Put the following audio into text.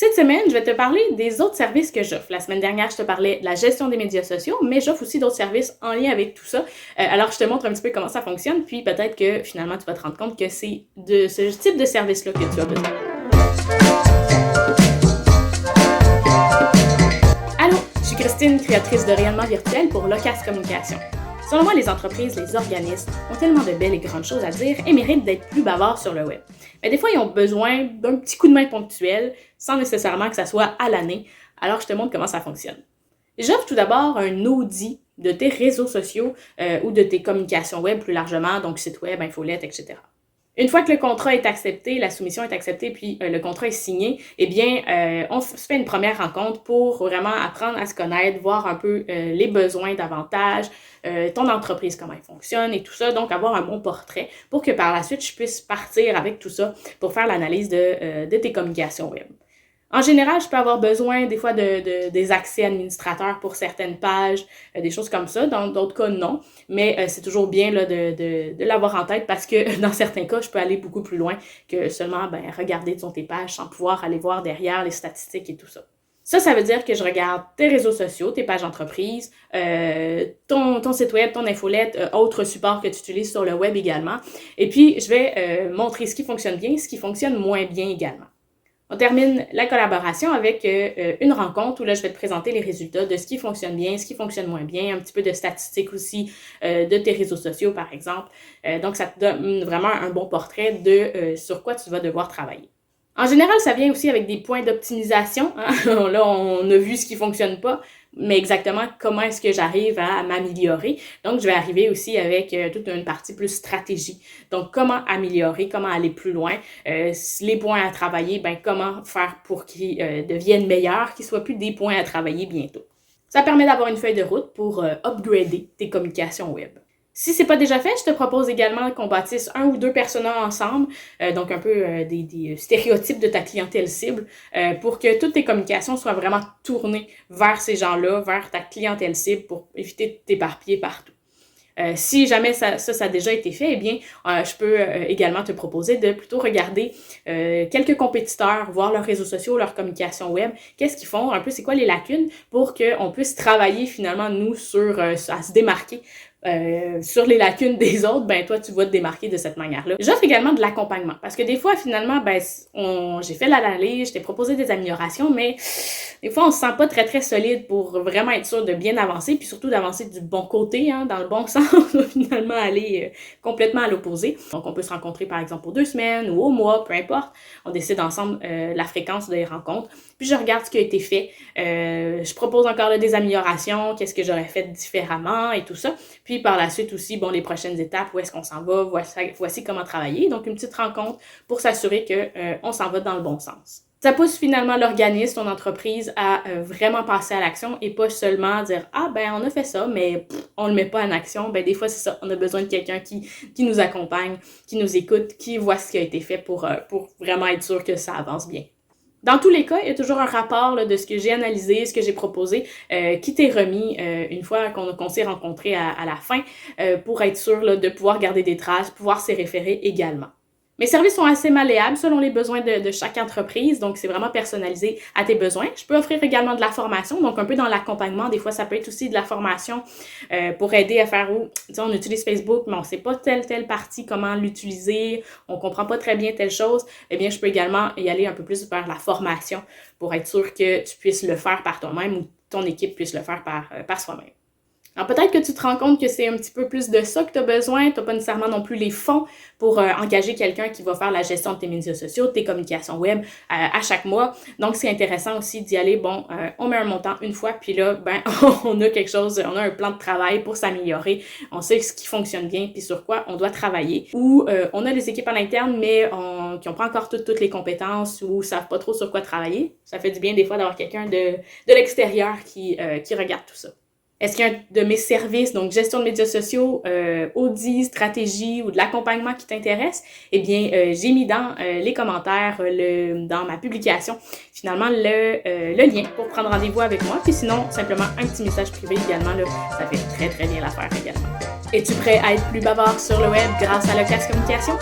Cette semaine, je vais te parler des autres services que j'offre. La semaine dernière, je te parlais de la gestion des médias sociaux, mais j'offre aussi d'autres services en lien avec tout ça. Alors, je te montre un petit peu comment ça fonctionne, puis peut-être que finalement, tu vas te rendre compte que c'est de ce type de service-là que tu as besoin. Allô, je suis Christine, créatrice de rayonnement virtuel pour Locas Communication. Selon moi, les entreprises, les organismes ont tellement de belles et grandes choses à dire et méritent d'être plus bavards sur le web. Mais des fois, ils ont besoin d'un petit coup de main ponctuel, sans nécessairement que ça soit à l'année. Alors, je te montre comment ça fonctionne. J'offre tout d'abord un audit de tes réseaux sociaux ou de tes communications web plus largement, donc site web, infolette, etc. Une fois que le contrat est accepté, la soumission est acceptée, puis le contrat est signé, eh bien, on se fait une première rencontre pour vraiment apprendre à se connaître, voir un peu les besoins davantage, ton entreprise, comment elle fonctionne et tout ça. Donc, avoir un bon portrait pour que par la suite, je puisse partir avec tout ça pour faire l'analyse de tes communications web. En général, je peux avoir besoin des fois des accès administrateurs pour certaines pages, des choses comme ça. Dans d'autres cas, non. Mais c'est toujours bien là, de l'avoir en tête parce que dans certains cas, je peux aller beaucoup plus loin que seulement regarder tes pages sans pouvoir aller voir derrière les statistiques et tout ça. Ça veut dire que je regarde tes réseaux sociaux, tes pages d'entreprise, ton site web, ton infolette, autres supports que tu utilises sur le web également. Et puis, je vais montrer ce qui fonctionne bien, ce qui fonctionne moins bien également. On termine la collaboration avec une rencontre où là, je vais te présenter les résultats de ce qui fonctionne bien, ce qui fonctionne moins bien, un petit peu de statistiques aussi de tes réseaux sociaux, par exemple. Donc, ça te donne vraiment un bon portrait de sur quoi tu vas devoir travailler. En général, ça vient aussi avec des points d'optimisation. Hein? Là, on a vu ce qui fonctionne pas, mais exactement comment est-ce que j'arrive à m'améliorer. Donc, je vais arriver aussi avec toute une partie plus stratégie. Donc, comment améliorer, comment aller plus loin, les points à travailler, comment faire pour qu'ils deviennent meilleurs, qu'ils soient plus des points à travailler bientôt. Ça permet d'avoir une feuille de route pour upgrader tes communications web. Si c'est pas déjà fait, je te propose également qu'on bâtisse un ou deux personas ensemble, donc un peu des stéréotypes de ta clientèle cible, pour que toutes tes communications soient vraiment tournées vers ces gens-là, vers ta clientèle cible, pour éviter de t'éparpiller partout. Si jamais ça a déjà été fait, eh bien, je peux également te proposer de plutôt regarder quelques compétiteurs, voir leurs réseaux sociaux, leurs communications web, qu'est-ce qu'ils font, un peu c'est quoi les lacunes, pour qu'on puisse travailler finalement, nous, sur à se démarquer. Sur les lacunes des autres, toi, tu vas te démarquer de cette manière-là. J'offre également de l'accompagnement parce que des fois, finalement, j'ai fait l'analyse, je t'ai proposé des améliorations, mais des fois, on se sent pas très, très solide pour vraiment être sûr de bien avancer, puis surtout d'avancer du bon côté, hein, dans le bon sens, finalement aller complètement à l'opposé. Donc, on peut se rencontrer, par exemple, pour 2 semaines ou au mois, peu importe. On décide ensemble la fréquence des rencontres, puis je regarde ce qui a été fait. Je propose encore là, des améliorations, qu'est-ce que j'aurais fait différemment et tout ça. Puis par la suite aussi, les prochaines étapes, où est-ce qu'on s'en va, voici comment travailler. Donc, une petite rencontre pour s'assurer qu'on s'en va dans le bon sens. Ça pousse finalement l'organisme, ton entreprise, à vraiment passer à l'action et pas seulement dire « Ah, on a fait ça, mais on le met pas en action. » Des fois, c'est ça. On a besoin de quelqu'un qui nous accompagne, qui nous écoute, qui voit ce qui a été fait pour vraiment être sûr que ça avance bien. Dans tous les cas, il y a toujours un rapport là, de ce que j'ai analysé, ce que j'ai proposé, qui t'est remis une fois qu'on s'est rencontrés à la fin pour être sûr là, de pouvoir garder des traces, pouvoir s'y référer également. Mes services sont assez malléables selon les besoins de chaque entreprise, donc c'est vraiment personnalisé à tes besoins. Je peux offrir également de la formation, donc un peu dans l'accompagnement. Des fois, ça peut être aussi de la formation pour aider à faire on utilise Facebook, mais on ne sait pas telle partie, comment l'utiliser, on ne comprend pas très bien telle chose. Eh bien, je peux également y aller un peu plus vers la formation pour être sûr que tu puisses le faire par toi-même ou ton équipe puisse le faire par soi-même. Alors peut-être que tu te rends compte que c'est un petit peu plus de ça que tu as besoin, tu n'as pas nécessairement non plus les fonds pour engager quelqu'un qui va faire la gestion de tes médias sociaux, de tes communications web à chaque mois. Donc c'est intéressant aussi d'y aller, on met un montant une fois, puis là, on a quelque chose, on a un plan de travail pour s'améliorer, on sait ce qui fonctionne bien, puis sur quoi on doit travailler. Ou on a les équipes à l'interne, mais qui n'ont pas encore toutes les compétences ou ne savent pas trop sur quoi travailler. Ça fait du bien des fois d'avoir quelqu'un de l'extérieur qui regarde tout ça. Est-ce qu'il y a un de mes services, donc gestion de médias sociaux, audit, stratégie ou de l'accompagnement qui t'intéresse? Eh bien, j'ai mis dans les commentaires, dans ma publication, finalement, le lien pour prendre rendez-vous avec moi. Puis sinon, simplement un petit message privé également, là, ça fait très, très bien l'affaire également. Es-tu prêt à être plus bavard sur le web grâce à Locas Communication?